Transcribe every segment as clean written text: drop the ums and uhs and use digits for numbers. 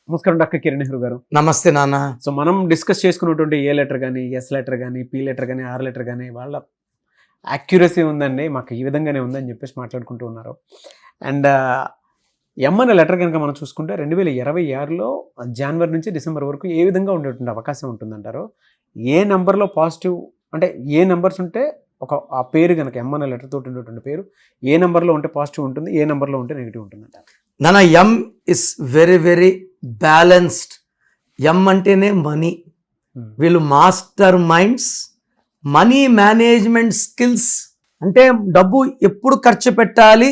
నమస్కారం డాక్టర్ కిరణ్ నెహ్రూ గారు. నమస్తే నాన్న. సో మనం డిస్కస్ చేసుకున్నటువంటి ఏ లెటర్ కానీ, ఎస్ లెటర్ కానీ, పి లెటర్ కానీ, ఆర్ లెటర్ కానీ వాళ్ళ యాక్యురసీ ఉందండి, మాకు ఈ విధంగానే ఉందని చెప్పేసి మాట్లాడుకుంటూ ఉన్నారు. అండ్ ఎం అనే లెటర్ కనుక మనం చూసుకుంటే 2026లో జనవరి నుంచి డిసెంబర్ వరకు ఏ విధంగా ఉండేటువంటి అవకాశం ఉంటుందంటారు? ఏ నెంబర్లో పాజిటివ్ అంటే ఏ నెంబర్స్ ఉంటే ఆ పేరు కనుక ఎం అనే లెటర్ తోటి ఉండేటువంటి పేరు ఏ నెంబర్లో ఉంటే పాజిటివ్ ఉంటుంది, ఏ నెంబర్లో ఉంటే నెగిటివ్ ఉంటుందంటారు? నాన్న, ఎం ఇస్ వెరీ వెరీ బ్యాలెన్స్డ్. ఎం అంటేనే మనీ. వీళ్ళు master minds, money management skills. అంటే డబ్బు ఎప్పుడు ఖర్చు పెట్టాలి,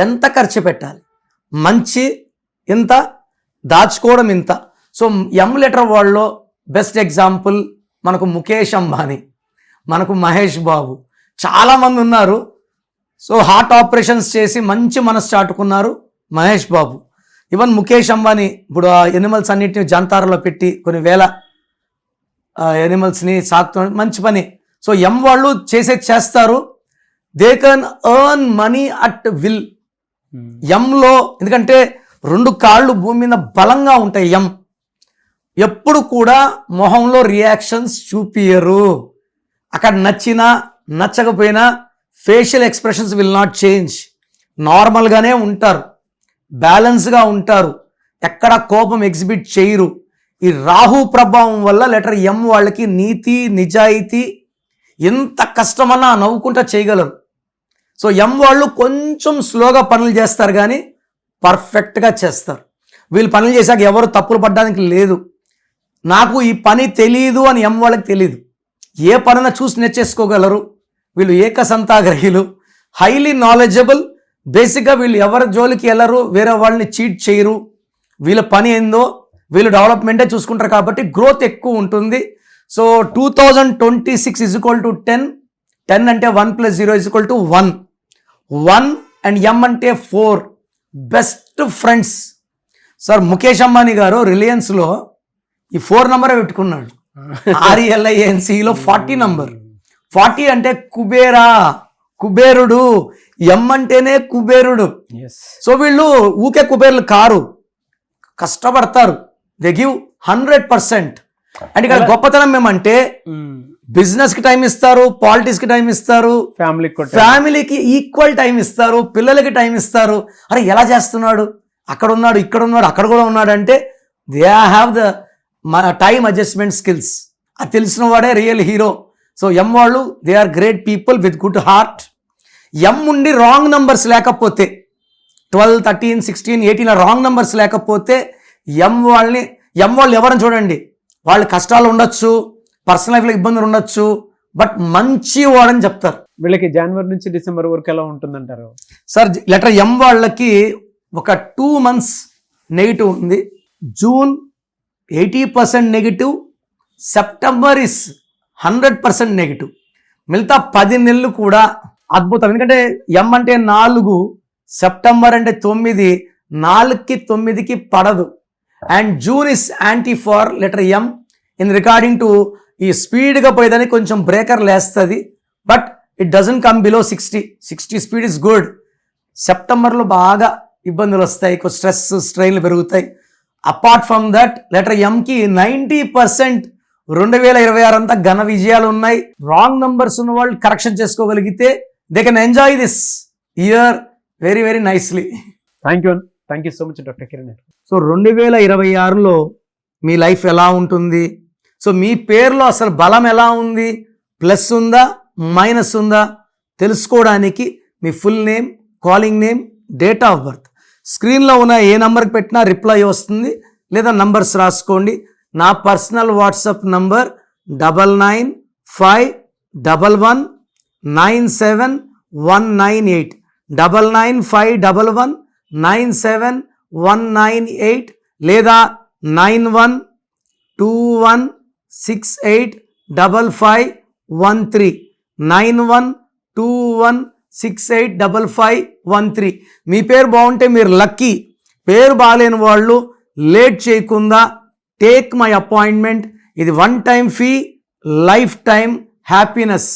ఎంత ఖర్చు పెట్టాలి, మంచి ఇంత, దాచుకోవడం ఇంత. సో ఎం లెటర్ వాళ్ళలో బెస్ట్ ఎగ్జాంపుల్ మనకు ముఖేష్ అంబానీ, మనకు మహేష్ బాబు, చాలామంది ఉన్నారు. సో హార్ట్ ఆపరేషన్స్ చేసి మంచి మనసు చాటుకున్నారు మహేష్ బాబు. ఈవెన్ ముఖేష్ అంబానీ ఇప్పుడు ఆ ఎనిమల్స్ అన్నిటిని జంతారలో పెట్టి కొన్ని వేల ఎనిమల్స్ని సాకుతూ మంచి పని. సో ఎం వాళ్ళు చేస్తారు. They can earn money at will. ఎంలో ఎందుకంటే 2 కాళ్ళు భూమి మీద బలంగా ఉంటాయి. ఎం ఎప్పుడు కూడా మొహంలో రియాక్షన్స్ చూపియరు. అక్కడ నచ్చినా నచ్చకపోయినా facial expressions will not change. నార్మల్గానే ఉంటారు, బ్యాలెన్స్గా ఉంటారు, ఎక్కడ కోపం ఎగ్జిబిట్ చేయరు. ఈ రాహు ప్రభావం వల్ల లెటర్ ఎం వాళ్ళకి నీతి నిజాయితీ ఎంత కష్టమన్నా నవ్వుకుంటా చేయగలరు. సో ఎం వాళ్ళు కొంచెం స్లోగా పనులు చేస్తారు కానీ పర్ఫెక్ట్గా చేస్తారు. వీళ్ళు పనులు చేశాక ఎవరు తప్పులు పడడానికి లేదు. నాకు ఈ పని తెలియదు అని ఎం వాళ్ళకి తెలియదు. ఏ పనైనా చూసి నేర్చేసుకోగలరు. వీళ్ళు ఏకసంతాగ్రహీలు, హైలీ నాలెడ్జబుల్. బేసిక్గా వీళ్ళు ఎవరి జోలికి వెళ్ళరు, వేరే వాళ్ళని చీట్ చేయరు. వీళ్ళ పని ఏందో వీళ్ళు డెవలప్మెంటే చూసుకుంటారు కాబట్టి గ్రోత్ ఎక్కువ ఉంటుంది. సో 2026 = 10. 10 అంటే 1 + 0 = 1. 1 అండ్ ఎం అంటే 4. Best friends. Sir Mukesh Ambani గారు రిలయన్స్లో ఈ 4 నెంబరే పెట్టుకున్నాడు. RELIANCలో 40 నెంబర్. 40 అంటే కుబేరుడు. ఎం అంటేనే కుబేరుడు. సో వీళ్ళు ఊకే కుబేరులు కారు, కష్టపడతారు. They give 100%. అండ్ ఇక్కడ గొప్పతనం ఏమంటే బిజినెస్కి టైం ఇస్తారు, పాలిటిక్స్కి టైం ఇస్తారు, ఫ్యామిలీకి ఈక్వల్ టైం ఇస్తారు, పిల్లలకి టైం ఇస్తారు. అరే ఎలా చేస్తున్నాడు, అక్కడ ఉన్నాడు, ఇక్కడ ఉన్నాడు, అక్కడ కూడా ఉన్నాడు అంటే they have the time adjustment skills. అది తెలిసిన వాడే రియల్ హీరో. సో ఎం వాళ్ళు they are great people with good heart. M ఉండి రాంగ్ నంబర్స్ లేకపోతే 12, 13, 16, 18 రాంగ్ నంబర్స్ లేకపోతే ఎం వాళ్ళు ఎవరని చూడండి, వాళ్ళు కష్టాలు ఉండొచ్చు, పర్సనల్ లైఫ్లో ఇబ్బందులు ఉండొచ్చు, బట్ మంచి వాడని చెప్తారు. వీళ్ళకి జనవరి నుంచి డిసెంబర్ వరకు ఎలా ఉంటుందంటారు? సార్ లెటర్ ఎం వాళ్ళకి ఒక 2 months నెగిటివ్ ఉంది. June 80% negative, September is 100% negative. మిగతా 10 నెలలు కూడా అద్భుతం. ఎందుకంటే ఎం అంటే 4, సెప్టెంబర్ అంటే 9, 4కి 9కి పడదు. And June is anti for letter M in regarding to ఈ స్పీడ్గా పోయేదని కొంచెం బ్రేకర్ లేస్తుంది, but it doesn't come below 60 speed is good. సెప్టెంబర్లో బాగా ఇబ్బందులు వస్తాయి, స్ట్రెస్ స్ట్రెయిన్లు పెరుగుతాయి. అపార్ట్ ఫ్రమ్ దట్ లెటర్ ఎంకి 90% 2026 అంతా ఘన విజయాలు ఉన్నాయి. రాంగ్ నంబర్స్ ఉన్న వాళ్ళు కరెక్షన్ చేసుకోగలిగితే they can enjoy this year very very nicely. Thank you so much doctor Kiran. So 2026లో మీ లైఫ్ ఎలా ఉంటుంది, సో మీ పేరులో అసలు బలం ఎలా ఉంది, ప్లస్ ఉందా మైనస్ ఉందా తెలుసుకోవడానికి మీ full name, calling name, date of birth స్క్రీన్లో ఉన్న ఏ నెంబర్కి పెట్టినా రిప్లై వస్తుంది, లేదా నంబర్స్ రాసుకోండి. నా పర్సనల్ వాట్సాప్ నంబర్ 9951197198 9951197198 లేదా 9121685513 9121685513. మీ పేరు బాగుంటే మీరు లక్కీ. పేరు బాగాలేని వాళ్ళు లేట్ చేయకుండా టేక్ మై అపాయింట్మెంట్. ఇది 1 time fee, life time happiness.